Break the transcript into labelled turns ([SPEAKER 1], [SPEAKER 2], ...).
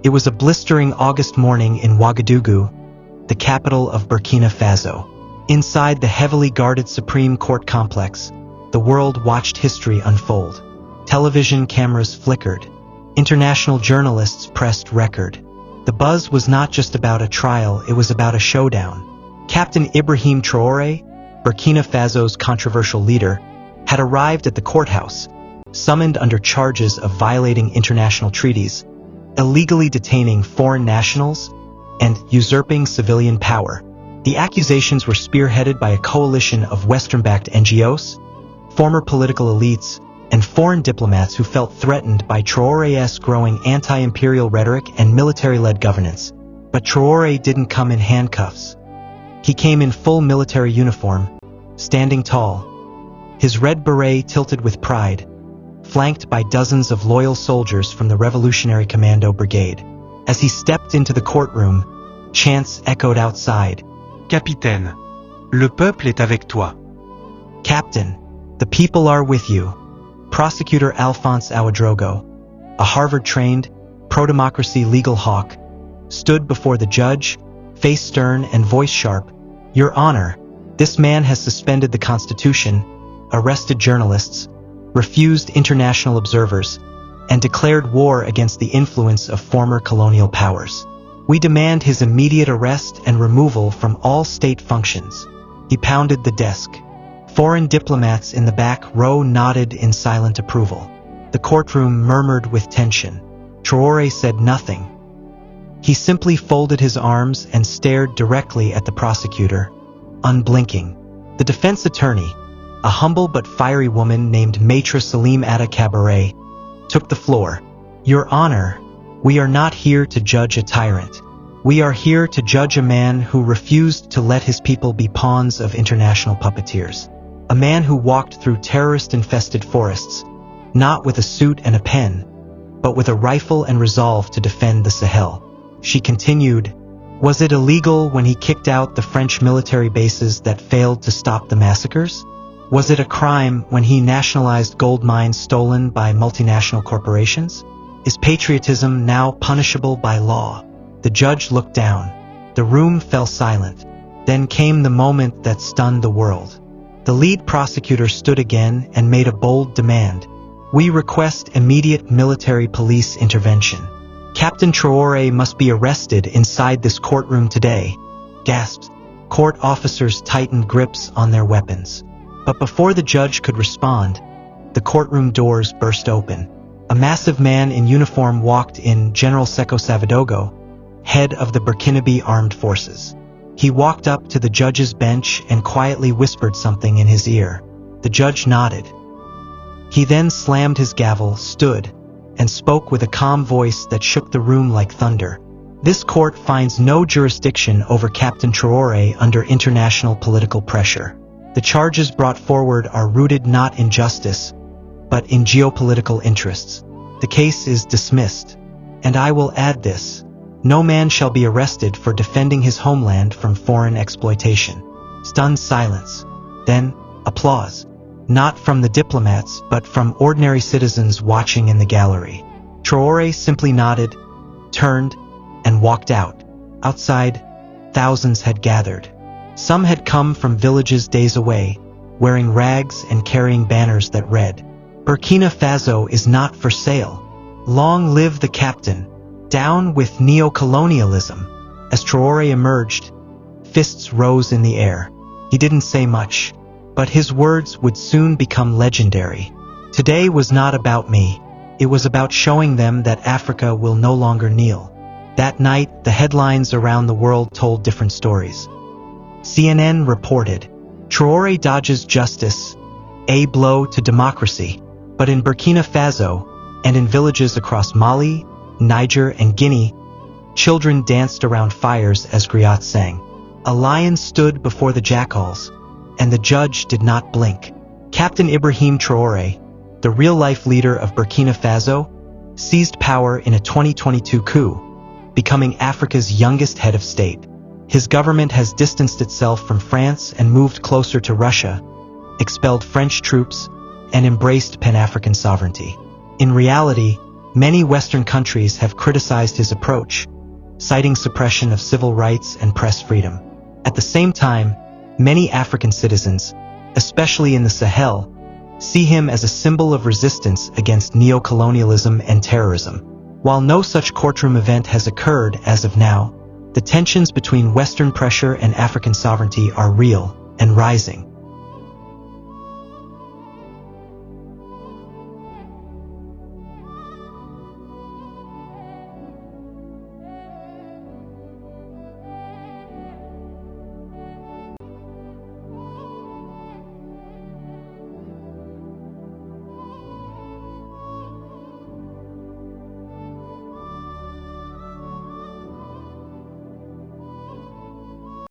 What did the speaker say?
[SPEAKER 1] It was a blistering August morning in Ouagadougou, the capital of Burkina Faso. Inside the heavily guarded Supreme Court complex, the world watched history unfold. Television cameras flickered. International journalists pressed record. The buzz was not just about a trial, it was about a showdown. Captain Ibrahim Traoré, Burkina Faso's controversial leader, had arrived at the courthouse, summoned under charges of violating international treaties, illegally detaining foreign nationals, and usurping civilian power. The accusations were spearheaded by a coalition of Western-backed NGOs, former political elites, and foreign diplomats who felt threatened by Traoré's growing anti-imperial rhetoric and military-led governance. But Traoré didn't come in handcuffs. He came in full military uniform, standing tall, his red beret tilted with pride, flanked by dozens of loyal soldiers from the Revolutionary Commando Brigade. As he stepped into the courtroom, chants echoed outside.
[SPEAKER 2] Capitaine, le peuple est avec toi.
[SPEAKER 1] Captain, the people are with you. Prosecutor Alphonse Ouedraogo, a Harvard-trained, pro-democracy legal hawk, stood before the judge, face stern and voice sharp. Your Honor, this man has suspended the Constitution, arrested journalists, refused international observers, and declared war against the influence of former colonial powers. We demand his immediate arrest and removal from all state functions. He pounded the desk. Foreign diplomats in the back row nodded in silent approval. The courtroom murmured with tension. Traoré said nothing. He simply folded his arms and stared directly at the prosecutor, unblinking. The defense attorney, a humble but fiery woman named Maître Salim Atta Cabaret, took the floor. Your Honor, we are not here to judge a tyrant. We are here to judge a man who refused to let his people be pawns of international puppeteers. A man who walked through terrorist-infested forests, not with a suit and a pen, but with a rifle and resolve to defend the Sahel. She continued, was it illegal when he kicked out the French military bases that failed to stop the massacres? Was it a crime when he nationalized gold mines stolen by multinational corporations? Is patriotism now punishable by law? The judge looked down. The room fell silent. Then came the moment that stunned the world. The lead prosecutor stood again and made a bold demand. We request immediate military police intervention. Captain Traoré must be arrested inside this courtroom today, gasped. Court officers tightened grips on their weapons. But before the judge could respond, the courtroom doors burst open. A massive man in uniform walked in, General Seko Savadogo, head of the Burkinabe Armed Forces. He walked up to the judge's bench and quietly whispered something in his ear. The judge nodded. He then slammed his gavel, stood, and spoke with a calm voice that shook the room like thunder. This court finds no jurisdiction over Captain Traoré under international political pressure. The charges brought forward are rooted not in justice, but in geopolitical interests. The case is dismissed. And I will add this. No man shall be arrested for defending his homeland from foreign exploitation. Stunned silence. Then, applause. Not from the diplomats, but from ordinary citizens watching in the gallery. Traoré simply nodded, turned, and walked out. Outside, thousands had gathered. Some had come from villages days away, wearing rags and carrying banners that read, Burkina Faso is not for sale. Long live the captain. Down with neo-colonialism. As Traoré emerged, fists rose in the air. He didn't say much, but his words would soon become legendary. Today was not about me. It was about showing them that Africa will no longer kneel. That night, the headlines around the world told different stories. CNN reported, Traoré dodges justice, a blow to democracy. But in Burkina Faso, and in villages across Mali, Niger, and Guinea, children danced around fires as griots sang. A lion stood before the jackals, and the judge did not blink. Captain Ibrahim Traoré, the real-life leader of Burkina Faso, seized power in a 2022 coup, becoming Africa's youngest head of state. His government has distanced itself from France and moved closer to Russia, expelled French troops, and embraced Pan-African sovereignty. In reality, Many Western countries have criticized his approach, citing suppression of civil rights and press freedom. At the same time, many African citizens, especially in the Sahel, see him as a symbol of resistance against neo-colonialism and terrorism. While no such courtroom event has occurred as of now, the tensions between Western pressure and African sovereignty are real and rising.